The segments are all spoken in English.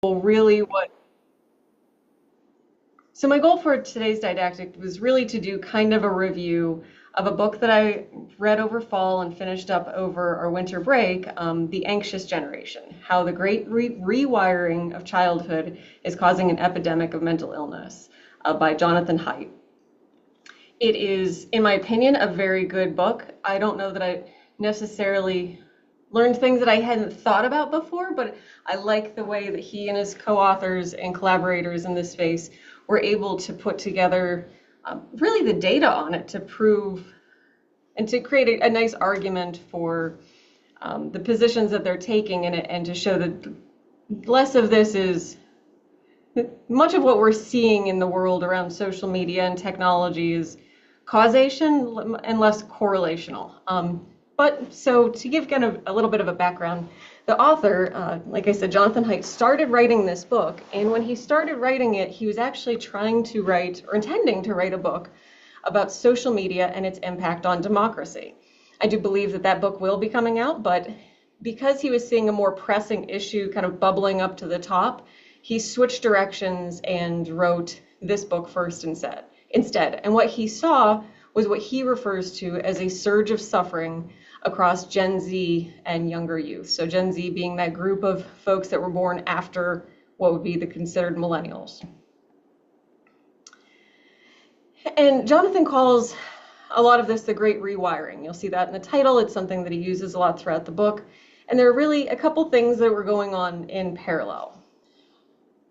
really what So my goal for today's didactic was really to do kind of a review of a book that I read over fall and finished up over our winter break, The Anxious Generation: How the Great Rewiring of Childhood is Causing an Epidemic of Mental Illness, by Jonathan Haidt. It is, in my opinion, a very good book. I don't know that I necessarily learned things that I hadn't thought about before, but I like the way that he and his co-authors and collaborators in this space were able to put together really the data on it to prove and to create a nice argument for the positions that they're taking in it, and to show that less of this is much of what we're seeing in the world around social media and technology is causation and less correlational. But so to give kind of a little bit of a background, the author, like I said, Jonathan Haidt, started writing this book. And when he started writing it, he was actually trying to write, or intending to write, a book about social media and its impact on democracy. I do believe that that book will be coming out, but because he was seeing a more pressing issue kind of bubbling up to the top, he switched directions and wrote this book first instead. And what he saw was what he refers to as a surge of suffering across Gen Z and younger youth. So Gen Z being that group of folks that were born after what would be the considered millennials. And Jonathan calls a lot of this the Great Rewiring. You'll see that in the title. It's something that he uses a lot throughout the book. And there are really a couple things that were going on in parallel.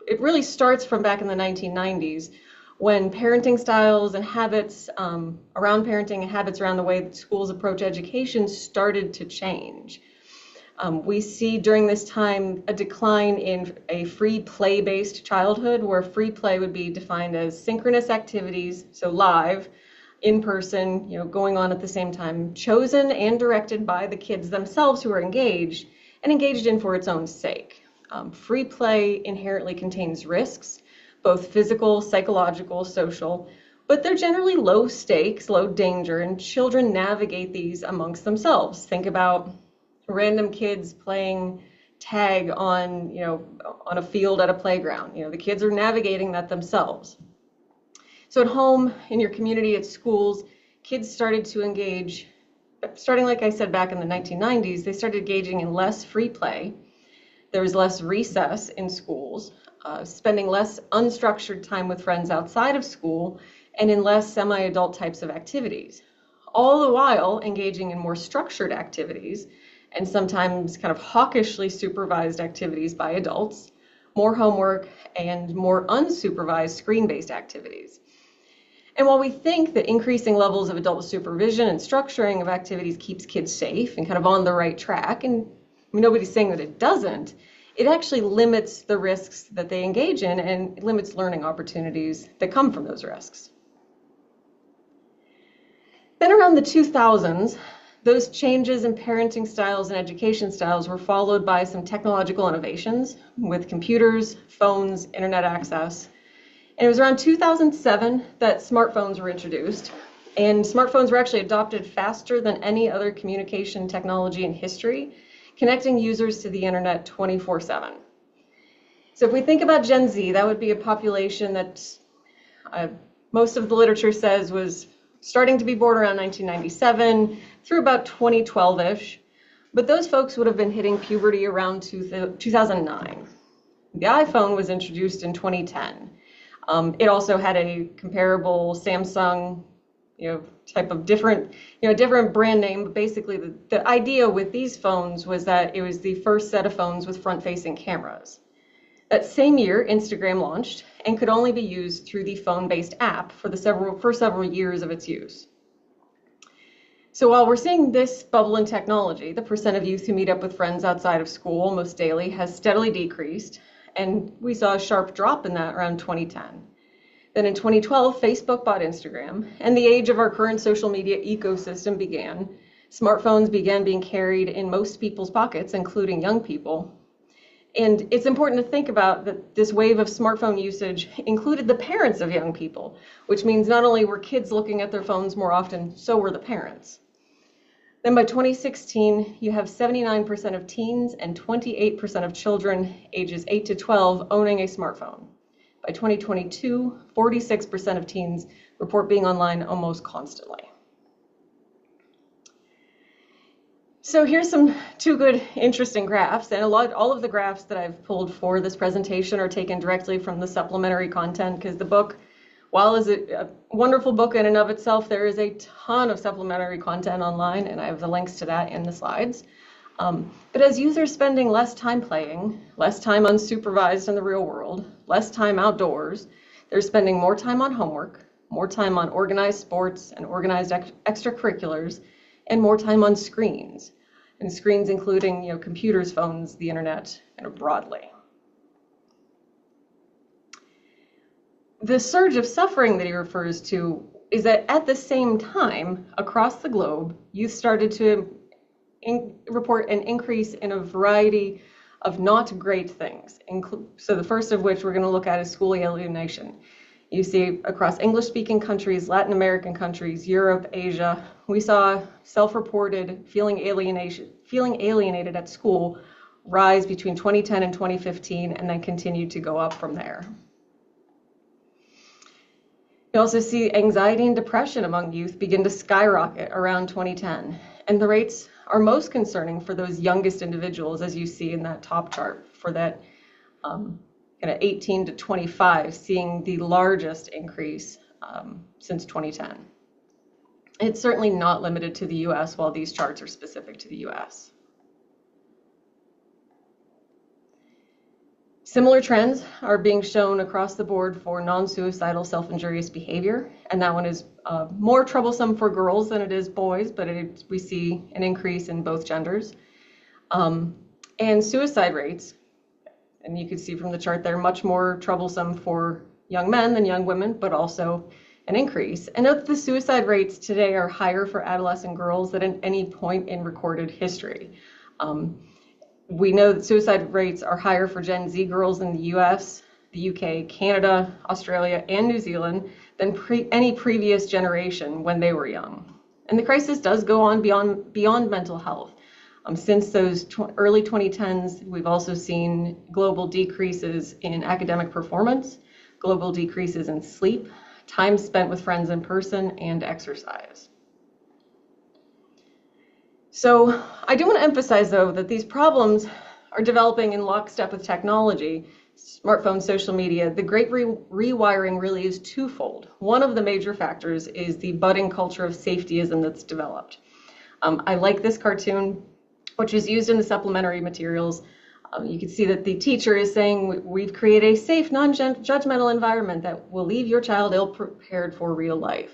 It really starts from back in the 1990s, when parenting styles and habits around parenting and habits around the way that schools approach education started to change. We see during this time a decline in a free play-based childhood, where free play would be defined as synchronous activities, so live, in person, going on at the same time, chosen and directed by the kids themselves who are engaged, and engaged in for its own sake. Free play inherently contains risks, both physical, psychological, social, but they're generally low stakes, low danger, and children navigate these amongst themselves. Think about random kids playing tag on a field at a playground. The kids are navigating that themselves. So at home, in your community, at schools, kids started to engage, starting, like I said, back in the 1990s, they started engaging in less free play. There was less recess in schools, spending less unstructured time with friends outside of school, and in less semi-adult types of activities, all the while engaging in more structured activities and sometimes kind of hawkishly supervised activities by adults, more homework, and more unsupervised screen-based activities. And while we think that increasing levels of adult supervision and structuring of activities keeps kids safe and kind of on the right track, and nobody's saying that it doesn't, it actually limits the risks that they engage in and limits learning opportunities that come from those risks. Then around the 2000s, those changes in parenting styles and education styles were followed by some technological innovations with computers, phones, internet access. And it was around 2007 that smartphones were introduced. And smartphones were actually adopted faster than any other communication technology in history, connecting users to the internet 24/7. So if we think about Gen Z, that would be a population that most of the literature says was starting to be born around 1997 through about 2012-ish. But those folks would have been hitting puberty around 2009. The iPhone was introduced in 2010. It also had a comparable Samsung, type of different brand name. But basically, the idea with these phones was that it was the first set of phones with front-facing cameras. That same year, Instagram launched and could only be used through the phone-based app for several years of its use. So while we're seeing this bubble in technology, the percent of youth who meet up with friends outside of school almost daily has steadily decreased, and we saw a sharp drop in that around 2010. Then in 2012, Facebook bought Instagram, and the age of our current social media ecosystem began. Smartphones began being carried in most people's pockets, including young people. And it's important to think about that this wave of smartphone usage included the parents of young people, which means not only were kids looking at their phones more often, so were the parents. Then by 2016, you have 79% of teens and 28% of children ages 8 to 12 owning a smartphone. By 2022, 46% of teens report being online almost constantly. So here's two good, interesting graphs, and all of the graphs that I've pulled for this presentation are taken directly from the supplementary content, because the book, while is a wonderful book in and of itself, there is a ton of supplementary content online, and I have the links to that in the slides. But as users spending less time playing, less time unsupervised in the real world, less time outdoors, they're spending more time on homework, more time on organized sports and organized extracurriculars, and more time on screens. And screens including, computers, phones, the internet, broadly. The surge of suffering that he refers to is that at the same time, across the globe, youth started to report an increase in a variety of not great things. So the first of which we're going to look at is school alienation. You see across English-speaking countries, Latin American countries, Europe, Asia, we saw self-reported feeling alienated at school rise between 2010 and 2015, and then continued to go up from there. You also see anxiety and depression among youth begin to skyrocket around 2010, and the rates are most concerning for those youngest individuals, as you see in that top chart, for that 18 to 25, seeing the largest increase since 2010. It's certainly not limited to the US, while these charts are specific to the US. Similar trends are being shown across the board for non-suicidal self-injurious behavior, and that one is more troublesome for girls than it is boys, but we see an increase in both genders. And suicide rates, and you can see from the chart there, much more troublesome for young men than young women, but also an increase. And note that the suicide rates today are higher for adolescent girls than at any point in recorded history. We know that suicide rates are higher for Gen Z girls in the US, the UK, Canada, Australia, and New Zealand than any previous generation when they were young. And the crisis does go on beyond mental health. Since those early 2010s, we've also seen global decreases in academic performance, global decreases in sleep, time spent with friends in person, and exercise. So I do want to emphasize, though, that these problems are developing in lockstep with technology, smartphones, social media. The great rewiring really is twofold. One of the major factors is the budding culture of safetyism that's developed. I like this cartoon, which is used in the supplementary materials. You can see that the teacher is saying, we've created a safe, non-judgmental environment that will leave your child ill-prepared for real life.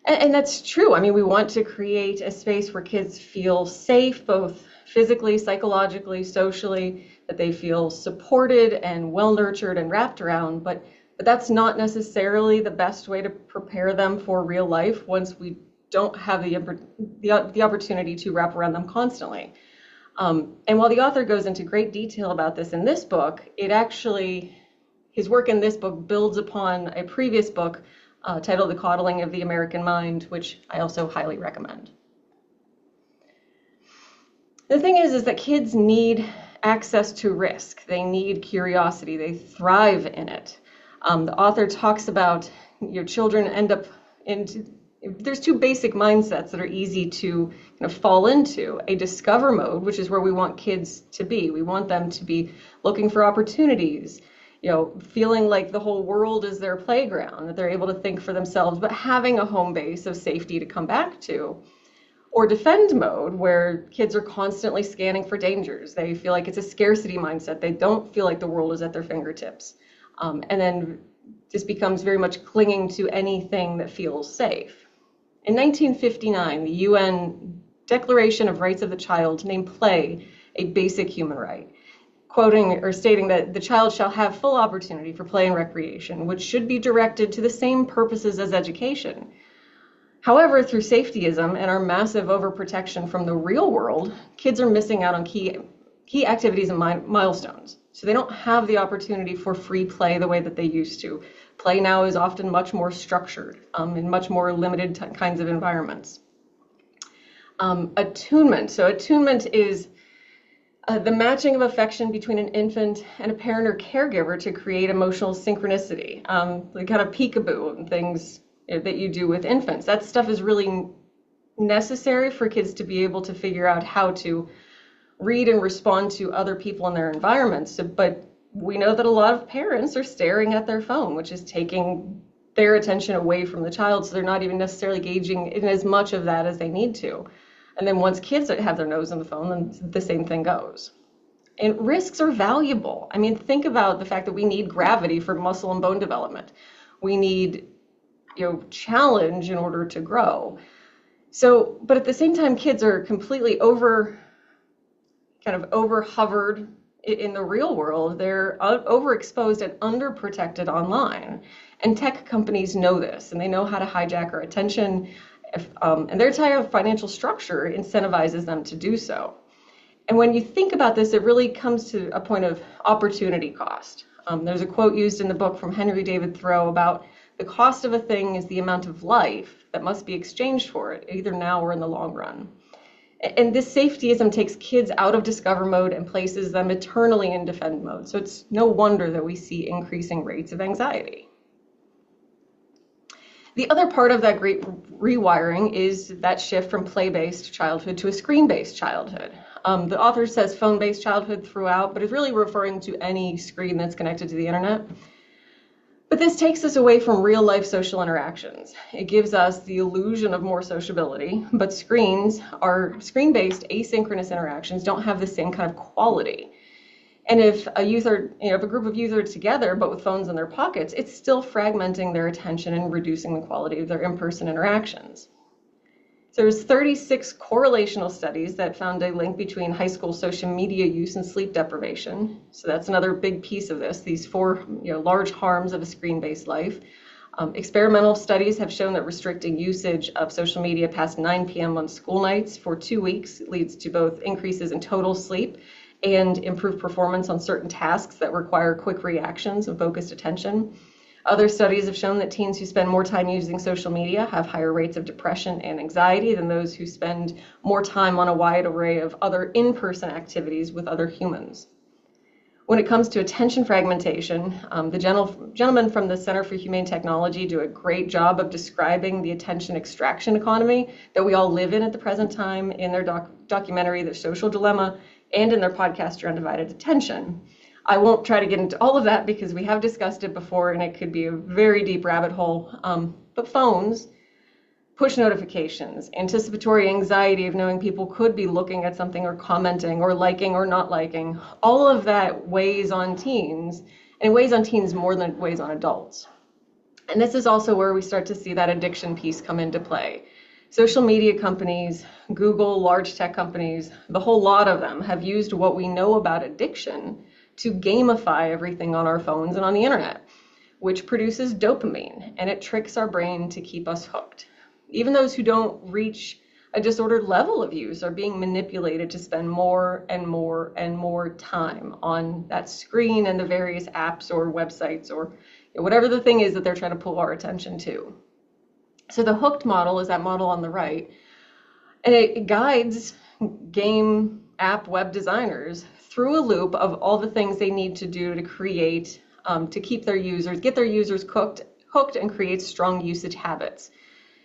And that's true. I mean, we want to create a space where kids feel safe, both physically, psychologically, socially, that they feel supported and well-nurtured and wrapped around, but that's not necessarily the best way to prepare them for real life once we don't have the opportunity to wrap around them constantly. And while the author goes into great detail about this in this book, his work in this book builds upon a previous book titled The Coddling of the American Mind, which I also highly recommend. The thing is that kids need access to risk. They need curiosity. They thrive in it. The author talks about your children end up there's two basic mindsets that are easy to fall into. A discover mode, which is where we want kids to be. We want them to be looking for opportunities, feeling like the whole world is their playground, that they're able to think for themselves, but having a home base of safety to come back to. Or defend mode, where kids are constantly scanning for dangers. They feel like it's a scarcity mindset. They don't feel like the world is at their fingertips. And then this becomes very much clinging to anything that feels safe. In 1959, the UN Declaration of Rights of the Child named play a basic human right, quoting or stating that the child shall have full opportunity for play and recreation, which should be directed to the same purposes as education. However, through safetyism and our massive overprotection from the real world, kids are missing out on key activities and milestones. So they don't have the opportunity for free play the way that they used to. Play now is often much more structured in much more limited kinds of environments. Attunement. So attunement is the matching of affection between an infant and a parent or caregiver to create emotional synchronicity, the kind of peekaboo and things that you do with infants. That stuff is really necessary for kids to be able to figure out how to read and respond to other people in their environments. But we know that a lot of parents are staring at their phone, which is taking their attention away from the child, so they're not even necessarily engaging in as much of that as they need to. And then once kids have their nose on the phone, then the same thing goes. And risks are valuable. I mean, think about the fact that we need gravity for muscle and bone development. We need, challenge in order to grow. So, but at the same time, kids are completely over hovered in the real world. They're overexposed and underprotected online. And tech companies know this, and they know how to hijack our attention. And their entire financial structure incentivizes them to do so. And when you think about this, it really comes to a point of opportunity cost. There's a quote used in the book from Henry David Thoreau about the cost of a thing is the amount of life that must be exchanged for it, either now or in the long run. And this safetyism takes kids out of discover mode and places them eternally in defend mode. So it's no wonder that we see increasing rates of anxiety. The other part of that great rewiring is that shift from play-based childhood to a screen-based childhood. The author says phone-based childhood throughout, but is really referring to any screen that's connected to the internet. But this takes us away from real-life social interactions. It gives us the illusion of more sociability, but screen-based asynchronous interactions don't have the same kind of quality. And if if a group of youth are together, but with phones in their pockets, it's still fragmenting their attention and reducing the quality of their in-person interactions. So there's 36 correlational studies that found a link between high school social media use and sleep deprivation. So that's another big piece of this, these four large harms of a screen-based life. Experimental studies have shown that restricting usage of social media past 9 p.m. on school nights for 2 weeks leads to both increases in total sleep and improved performance on certain tasks that require quick reactions and focused attention. Other studies have shown that teens who spend more time using social media have higher rates of depression and anxiety than those who spend more time on a wide array of other in-person activities with other humans. When it comes to attention fragmentation, the gentlemen from the Center for Humane Technology do a great job of describing the attention extraction economy that we all live in at the present time in their documentary, The Social Dilemma, and in their podcast, Your Undivided Attention. I won't try to get into all of that because we have discussed it before and it could be a very deep rabbit hole. But phones, push notifications, anticipatory anxiety of knowing people could be looking at something or commenting or liking or not liking, all of that weighs on teens, and it weighs on teens more than it weighs on adults. And this is also where we start to see that addiction piece come into play. Social media companies, Google, large tech companies, the whole lot of them have used what we know about addiction to gamify everything on our phones and on the internet, which produces dopamine, and it tricks our brain to keep us hooked. Even those who don't reach a disordered level of use are being manipulated to spend more and more and more time on that screen and the various apps or websites or whatever the thing is that they're trying to pull our attention to. So the hooked model is that model on the right, and it guides game app web designers through a loop of all the things they need to do to create, to keep their users, get their users hooked and create strong usage habits.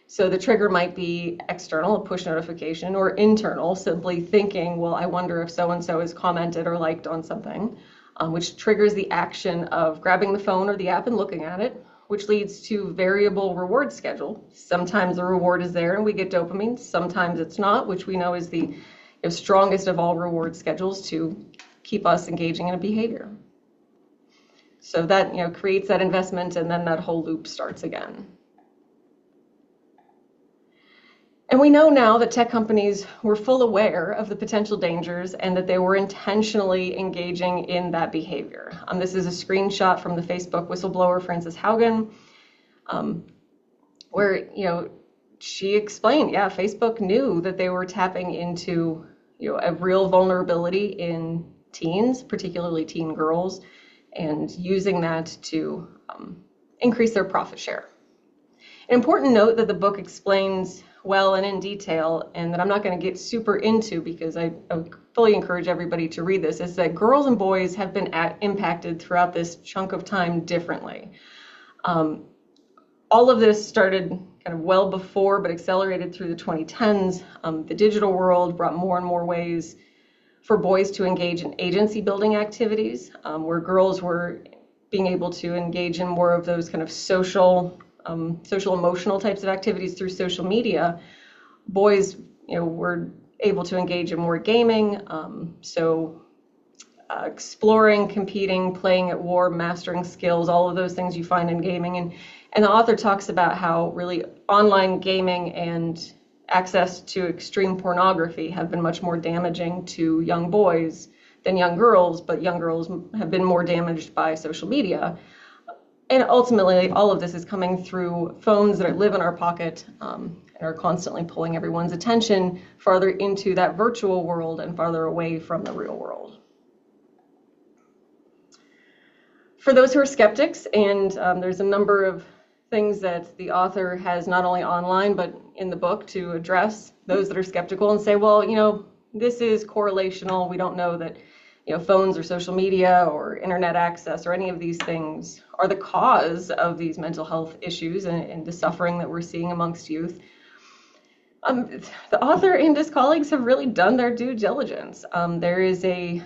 So the trigger might be external, a push notification, or internal, simply thinking, well, I wonder if so-and-so has commented or liked on something, which triggers the action of grabbing the phone or the app and looking at it, which leads to variable reward schedule. Sometimes the reward is there and we get dopamine. Sometimes it's not, which we know is the strongest of all reward schedules to keep us engaging in a behavior. So that creates that investment, and then that whole loop starts again. And we know now that tech companies were full aware of the potential dangers and that they were intentionally engaging in that behavior. This is a screenshot from the Facebook whistleblower, Frances Haugen, where, she explained, Facebook knew that they were tapping into, a real vulnerability in teens, particularly teen girls, and using that to increase their profit share. An important note that the book explains well and in detail, and that I'm not going to get super into because I fully encourage everybody to read this, is that girls and boys have been impacted throughout this chunk of time differently. All of this started kind of well before, but accelerated through the 2010s. The digital world brought more and more ways for boys to engage in agency building activities, where girls were being able to engage in more of those kind of social emotional types of activities through social media. Boys, were able to engage in more gaming, exploring, competing, playing at war, mastering skills, all of those things you find in gaming. And the author talks about how really online gaming and access to extreme pornography have been much more damaging to young boys than young girls, but young girls have been more damaged by social media. And ultimately, all of this is coming through phones that live in our pocket and are constantly pulling everyone's attention farther into that virtual world and farther away from the real world. For those who are skeptics, and there's a number of things that the author has not only online but in the book to address those that are skeptical and say, well, this is correlational. We don't know that phones or social media or internet access or any of these things are the cause of these mental health issues and the suffering that we're seeing amongst youth. The author and his colleagues have really done their due diligence. There is a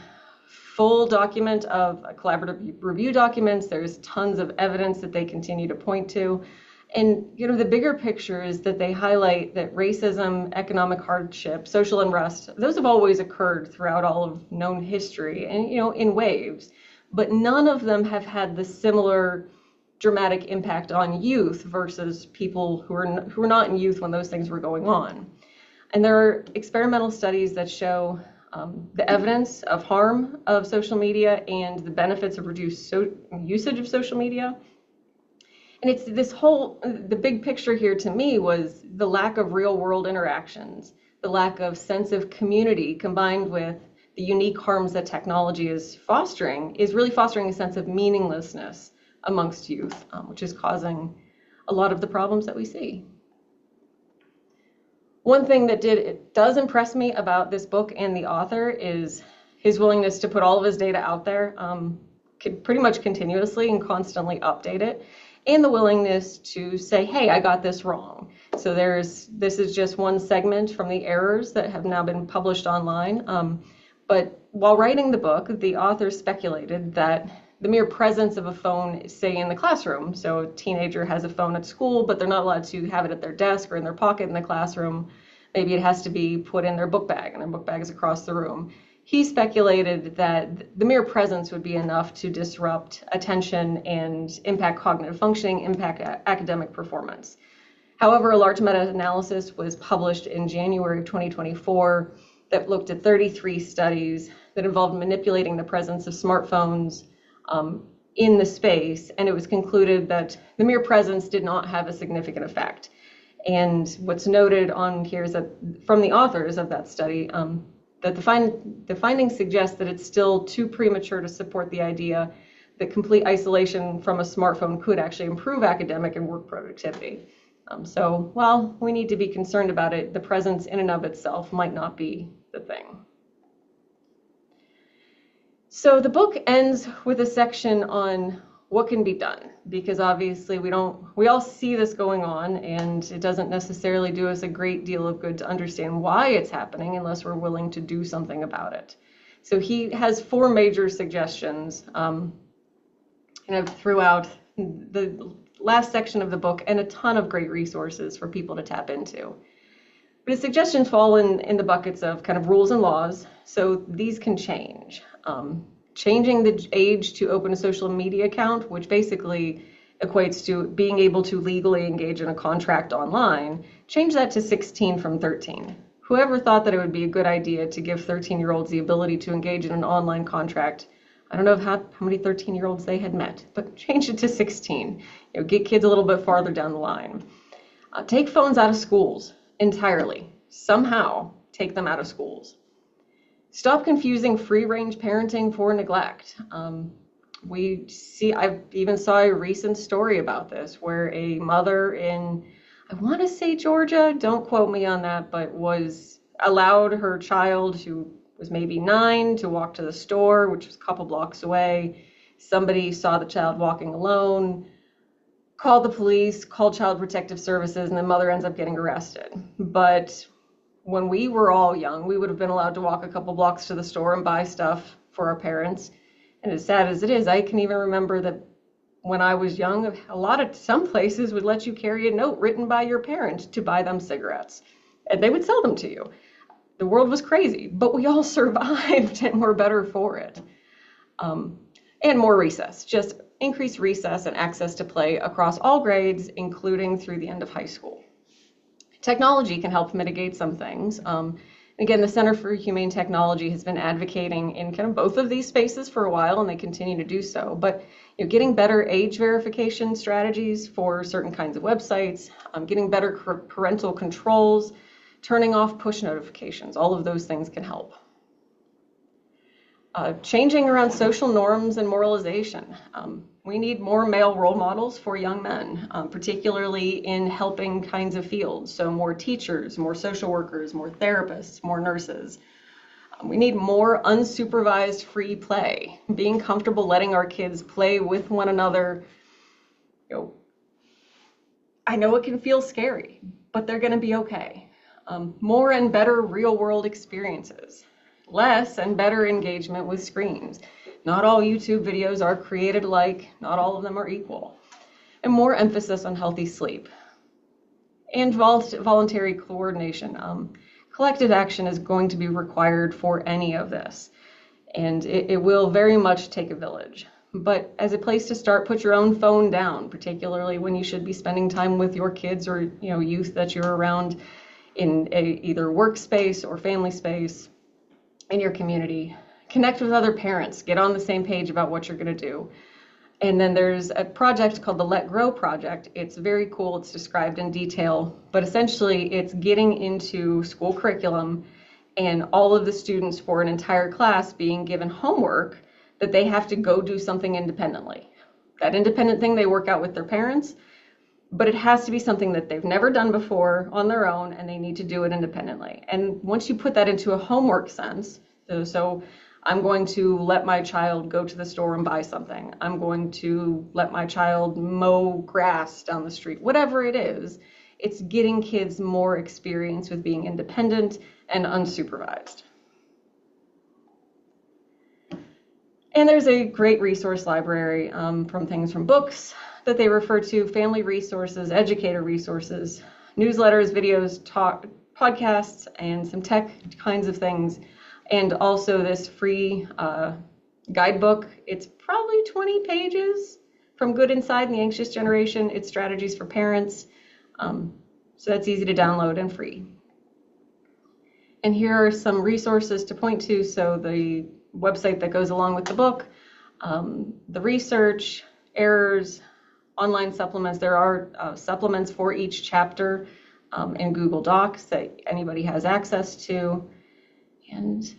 full document of collaborative review documents. There's tons of evidence that they continue to point to. And, the bigger picture is that they highlight that racism, economic hardship, social unrest, those have always occurred throughout all of known history and, in waves. But none of them have had the similar dramatic impact on youth versus people who were not in youth when those things were going on. And there are experimental studies that show the evidence of harm of social media and the benefits of reduced usage of social media. And it's the big picture here to me was the lack of real world interactions, the lack of sense of community combined with the unique harms that technology is really fostering a sense of meaninglessness amongst youth, which is causing a lot of the problems that we see. One thing that does impress me about this book and the author is his willingness to put all of his data out there, pretty much continuously and constantly update it, and the willingness to say, hey, I got this wrong. So this is just one segment from the errors that have now been published online. But while writing the book, the author speculated that the mere presence of a phone, say in the classroom, so a teenager has a phone at school, but they're not allowed to have it at their desk or in their pocket in the classroom. Maybe it has to be put in their book bag, and their book bag is across the room. He speculated that the mere presence would be enough to disrupt attention and impact cognitive functioning, impact academic performance. However, a large meta-analysis was published in January of 2024 that looked at 33 studies that involved manipulating the presence of smartphones in the space, and it was concluded that the mere presence did not have a significant effect. And what's noted on here is that from the authors of that study, that the findings suggest that it's still too premature to support the idea that complete isolation from a smartphone could actually improve academic and work productivity. So while we need to be concerned about it, the presence in and of itself might not be the thing. So the book ends with a section on what can be done, because obviously we all see this going on, and it doesn't necessarily do us a great deal of good to understand why it's happening unless we're willing to do something about it. So he has 4 major suggestions throughout the last section of the book, and a ton of great resources for people to tap into. But his suggestions fall in the buckets of kind of rules and laws, so these can change. Changing the age to open a social media account, which basically equates to being able to legally engage in a contract online, change that to 16 from 13. Whoever thought that it would be a good idea to give 13-year-olds the ability to engage in an online contract? I don't know how many 13-year-olds they had met, but change it to 16. Get kids a little bit farther down the line. Take phones out of schools entirely. Somehow take them out of schools. Stop confusing free-range parenting for neglect. I even saw a recent story about this where a mother in I want to say Georgia, don't quote me on that, but was allowed her child, who was maybe 9, to walk to the store, which was a couple blocks away. Somebody saw the child walking alone, called the police, called Child Protective Services, and the mother ends up getting arrested. But when we were all young, we would have been allowed to walk a couple blocks to the store and buy stuff for our parents. And as sad as it is, I can even remember that when I was young, some places would let you carry a note written by your parent to buy them cigarettes, and they would sell them to you. The world was crazy, but we all survived and we're better for it. And more recess, just increased recess and access to play across all grades, including through the end of high school. Technology can help mitigate some things. Again, the Center for Humane Technology has been advocating in kind of both of these spaces for a while, and they continue to do so. But getting better age verification strategies for certain kinds of websites, getting better parental controls, turning off push notifications, all of those things can help. Changing around social norms and moralization. We need more male role models for young men, particularly in helping kinds of fields. So more teachers, more social workers, more therapists, more nurses. We need more unsupervised free play, being comfortable letting our kids play with one another. I know it can feel scary, but they're going to be okay. More and better real world experiences. Less and better engagement with screens. Not all YouTube videos are created alike, not all of them are equal. And more emphasis on healthy sleep. And voluntary coordination. Collective action is going to be required for any of this. And it will very much take a village. But as a place to start, put your own phone down, particularly when you should be spending time with your kids or youth that you're around in either workspace or family space. In your community, connect with other parents, get on the same page about what you're going to do. And then there's a project called the Let Grow Project. It's very cool. It's described in detail, but essentially it's getting into school curriculum and all of the students for an entire class being given homework that they have to go do something independently. That independent thing they work out with their parents, but it has to be something that they've never done before on their own, and they need to do it independently. And once you put that into a homework sense, so I'm going to let my child go to the store and buy something. I'm going to let my child mow grass down the street. Whatever it is, it's getting kids more experience with being independent and unsupervised. And there's a great resource library from things from books that they refer to, family resources, educator resources, newsletters, videos, podcasts, and some tech kinds of things. And also this free guidebook. It's probably 20 pages from Good Inside and the Anxious Generation. It's strategies for parents. So that's easy to download and free. And here are some resources to point to. So the website that goes along with the book, the research, errors, online supplements. There are supplements for each chapter in Google Docs that anybody has access to. And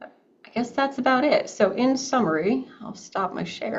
I guess that's about it. So in summary, I'll stop my share.